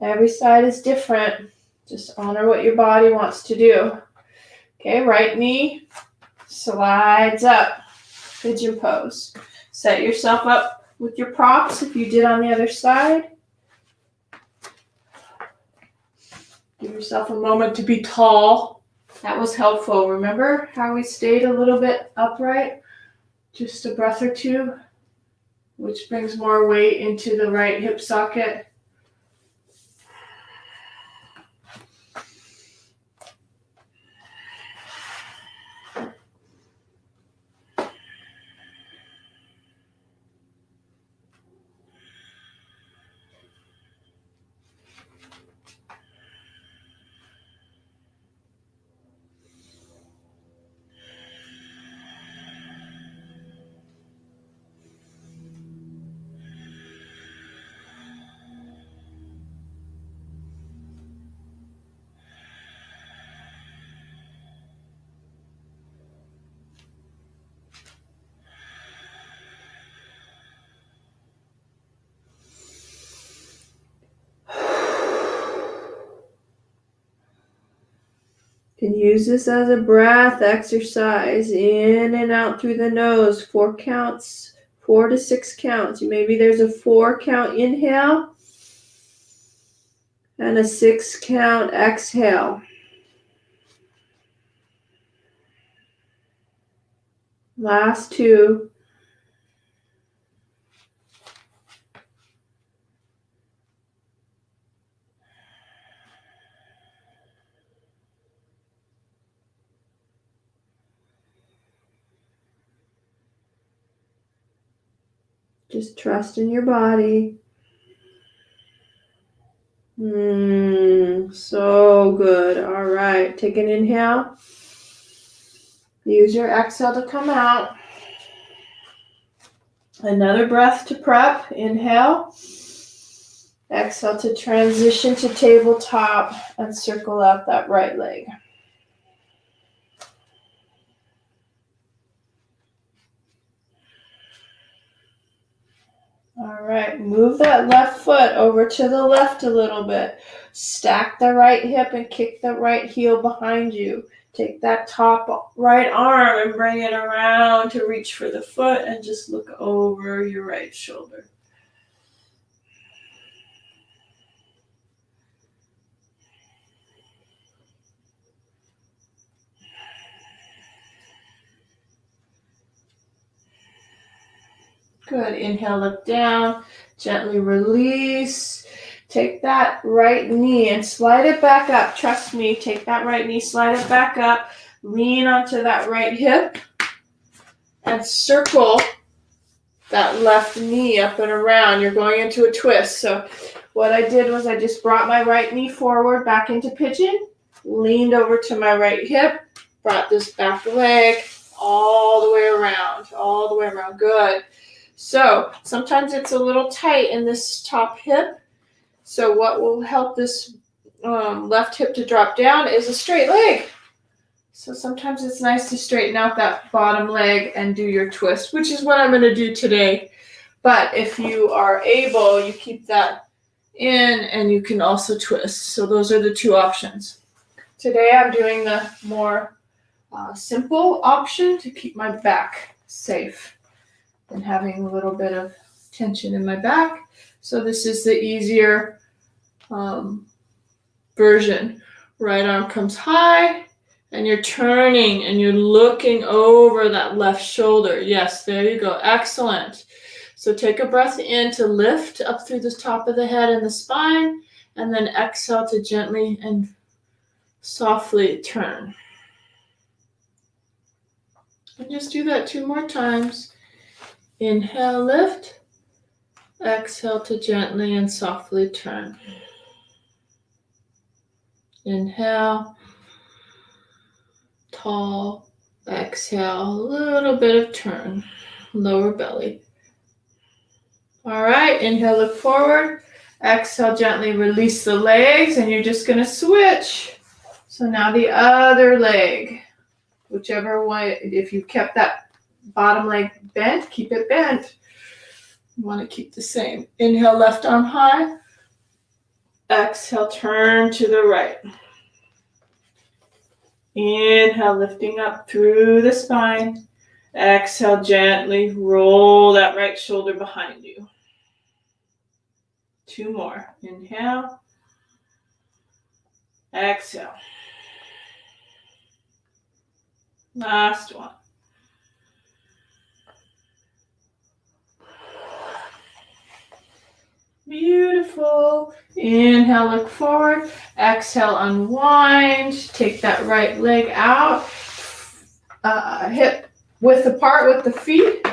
Every side is different. Just honor what your body wants to do. Okay, right knee slides up, pigeon pose. Set yourself up with your props if you did on the other side. Give yourself a moment to be tall. That was helpful. Remember how we stayed a little bit upright? Just a breath or two, which brings more weight into the right hip socket. You can use this as a breath exercise, in and out through the nose, 4 counts, 4 to 6 counts. Maybe there's a 4 count inhale and a 6 count exhale. Last 2. Just trust in your body. So good. All right. Take an inhale. Use your exhale to come out. Another breath to prep. Inhale. Exhale to transition to tabletop and circle out that right leg. All right, move that left foot over to the left a little bit. Stack the right hip and kick the right heel behind you. Take that top right arm and bring it around to reach for the foot and just look over your right shoulder. Good. Inhale, look down. Gently release. Take that right knee and slide it back up. Trust me, take that right knee, slide it back up. Lean onto that right hip and circle that left knee up and around. You're going into a twist. So what I did was I just brought my right knee forward back into pigeon, leaned over to my right hip, brought this back leg all the way around, Good. So sometimes it's a little tight in this top hip. So what will help this left hip to drop down is a straight leg. So sometimes it's nice to straighten out that bottom leg and do your twist, which is what I'm going to do today. But if you are able, you keep that in and you can also twist. So those are the 2 options. Today I'm doing the more simple option to keep my back safe and having a little bit of tension in my back. So this is the easier version. Right arm comes high and you're turning and you're looking over that left shoulder. Yes, there you go. Excellent. So take a breath in to lift up through the top of the head and the spine, and then exhale to gently and softly turn. And just do that 2 more times. Inhale, lift. Exhale to gently and softly turn. Inhale, tall. Exhale, a little bit of turn, lower belly. All right, inhale, look forward. Exhale, gently release the legs, and you're just going to switch. So now the other leg, whichever way, if you kept that bottom leg bent, keep it bent. You want to keep the same. Inhale, left arm high. Exhale, turn to the right. Inhale, lifting up through the spine. Exhale, gently roll that right shoulder behind you. 2 more. Inhale. Exhale. Last one. Beautiful. Inhale, look forward. Exhale, unwind. Take that right leg out. Hip width apart with the feet.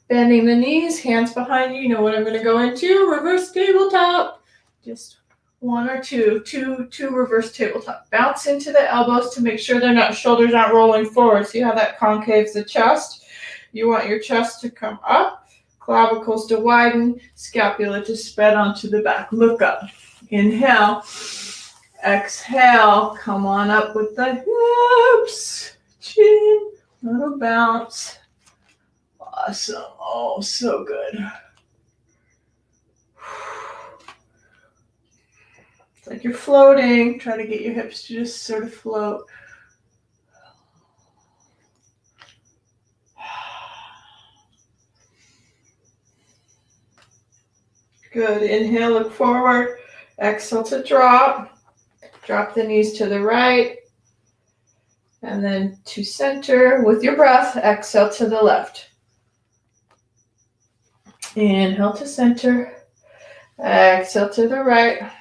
Bending the knees, hands behind you. You know what I'm going to go into? Reverse tabletop. Just 1 or 2. Two reverse tabletop. Bounce into the elbows to make sure shoulders aren't rolling forward. See how that concaves the chest? You want your chest to come up. Clavicles to widen, scapula to spread onto the back. Look up. Inhale. Exhale. Come on up with the hips. Chin. Little bounce. Awesome. Oh, so good. It's like you're floating. Try to get your hips to just sort of float. Good. Inhale, look forward. Exhale to drop. Drop the knees to the right. And then to center with your breath. Exhale to the left. Inhale to center. Exhale to the right.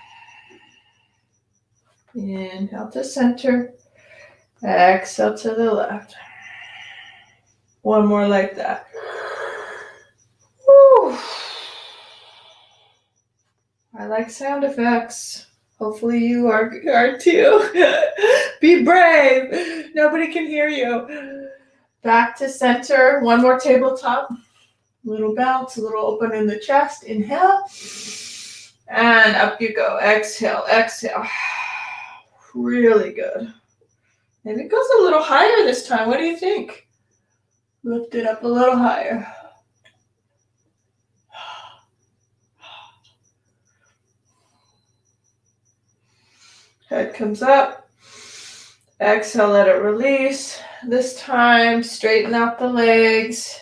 Inhale to center. Exhale to the left. One more like that. Woo. I like sound effects. Hopefully you are too. Be brave. Nobody can hear you. Back to center. One more tabletop. Little bounce, a little open in the chest. Inhale. And up you go. Exhale, exhale. Really good. Maybe it goes a little higher this time. What do you think? Lift it up a little higher. Head comes up. Exhale, let it release. This time, straighten out the legs.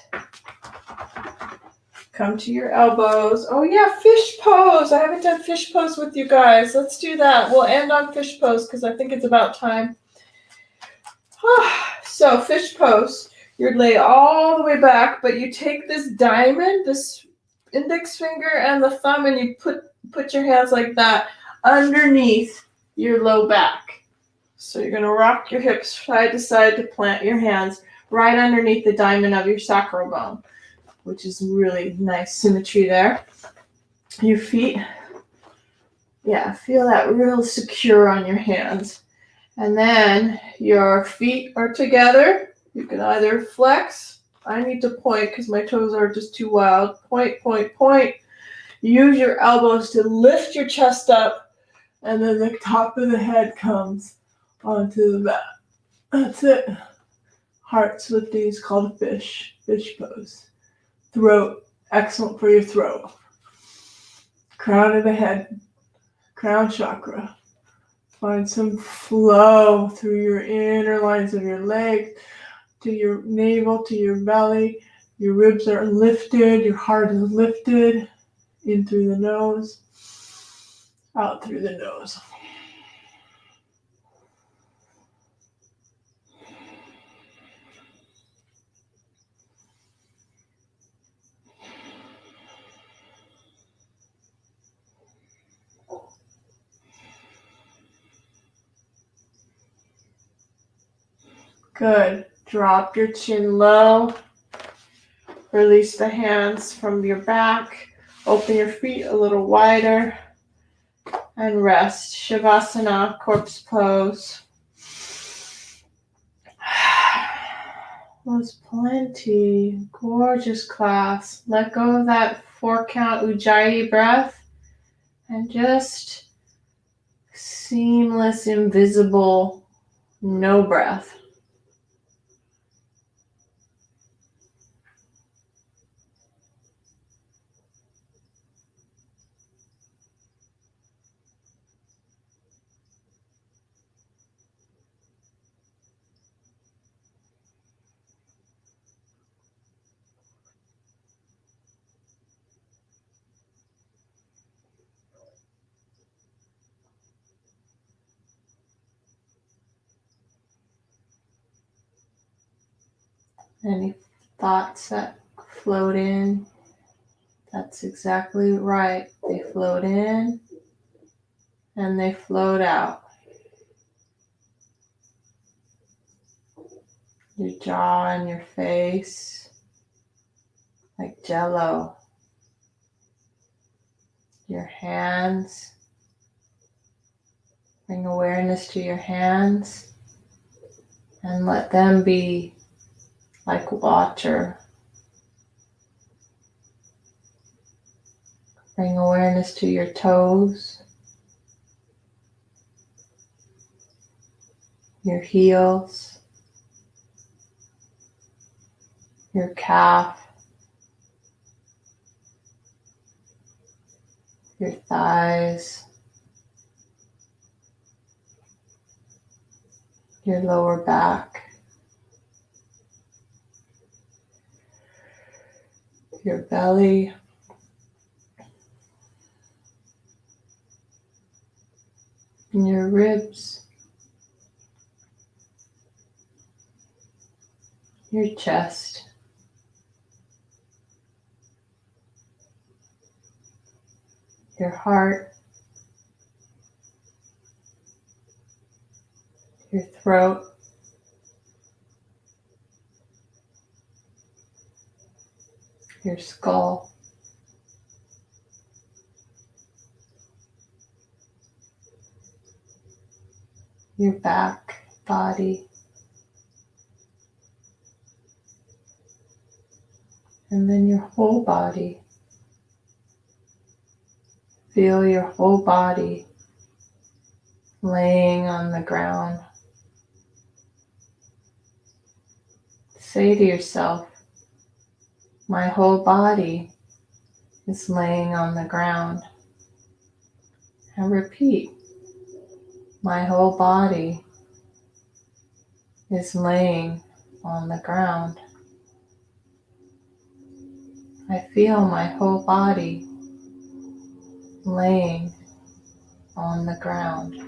Come to your elbows. Oh yeah, fish pose. I haven't done fish pose with you guys. Let's do that. We'll end on fish pose because I think it's about time. So fish pose. You lay all the way back, but you take this diamond, this index finger and the thumb, and you put your hands like that underneath your low back. So you're going to rock your hips side to side to plant your hands right underneath the diamond of your sacral bone, which is really nice symmetry there. Your feet, yeah, feel that real secure on your hands. And then your feet are together. You can either flex. I need to point because my toes are just too wild. Point, point, point. Use your elbows to lift your chest up. And then the top of the head comes onto the back. That's it. Hearts lifting is called a fish pose. Throat, excellent for your throat. Crown of the head, crown chakra. Find some flow through your inner lines of your legs, to your navel, to your belly. Your ribs are lifted, your heart is lifted, in through the nose. Out through the nose. Good. Drop your chin low. Release the hands from your back. Open your feet a little wider. And rest. Shavasana, corpse pose. Was plenty. Gorgeous class. Let go of that 4-count Ujjayi breath. And just seamless, invisible, no breath. Any thoughts that float in? That's exactly right. They float in and they float out. Your jaw and your face, like jello. Your hands, bring awareness to your hands and let them be like water. Bring awareness to your toes, your heels, your calf, your thighs, your lower back, your belly, and your ribs, your chest, your heart, your throat, your skull, your back body, and then your whole body. Feel your whole body laying on the ground. Say to yourself, my whole body is laying on the ground. And repeat, my whole body is laying on the ground. I feel my whole body laying on the ground.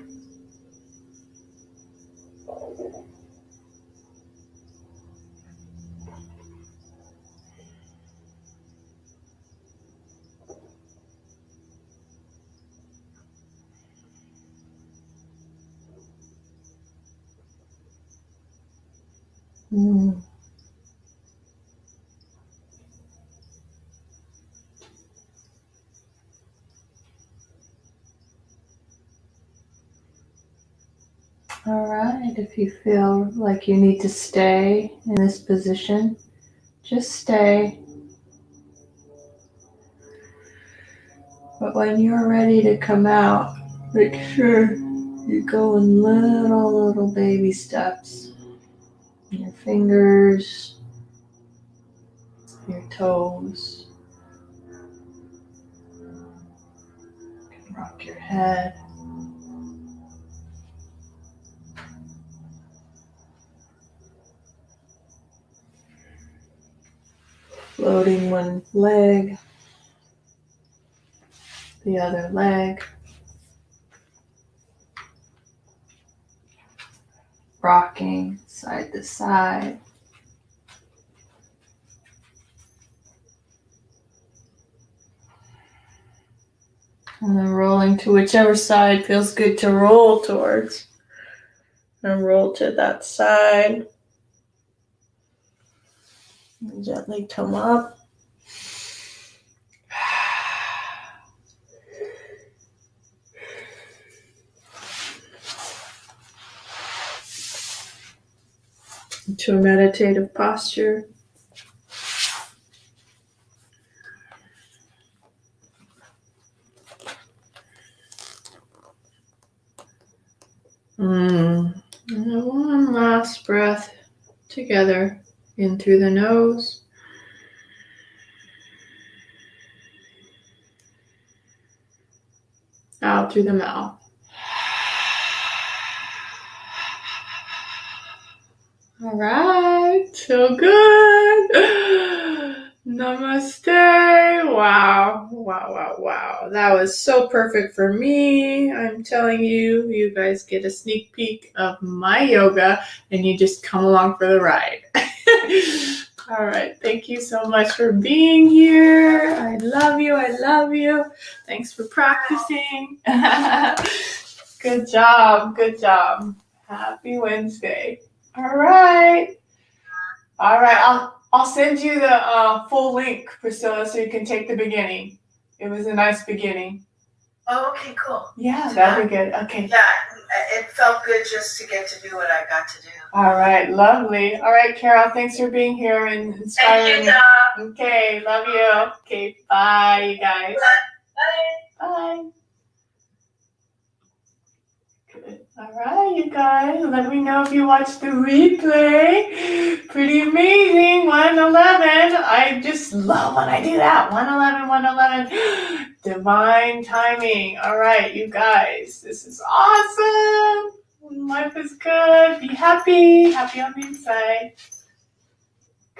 All right, if you feel like you need to stay in this position, just stay. But when you're ready to come out, make sure you go in little baby steps. Your fingers, your toes. You can rock your head. Floating one leg, the other leg. Rocking side to side. And then rolling to whichever side feels good to roll towards. And roll to that side. And gently come up. To a meditative posture. And then one last breath together. In through the nose. Out through the mouth. All right, so good. Namaste. Wow. That was so perfect for me. I'm telling you, you guys get a sneak peek of my yoga and you just come along for the ride. All right. Thank you so much for being here. I love you. I love you. Thanks for practicing. Good job. Good job. Happy Wednesday. All right. All right. I'll send you the full link, Priscilla, so you can take the beginning. It was a nice beginning. Oh, okay, cool. Yeah, that'd be good. Okay. Yeah, it felt good just to get to do what I got to do. All right, lovely. All right, Carol, thanks for being here and inspiring Thank you, me. Dom. Okay, love you. Okay, bye, you guys. Bye. Bye. Good. All right, you guys. Let me know if you watched the replay. Pretty amazing. 111. I just love when I do that. 111, 111. Divine timing. All right, you guys. This is awesome. Life is good. Be happy. Happy on the inside.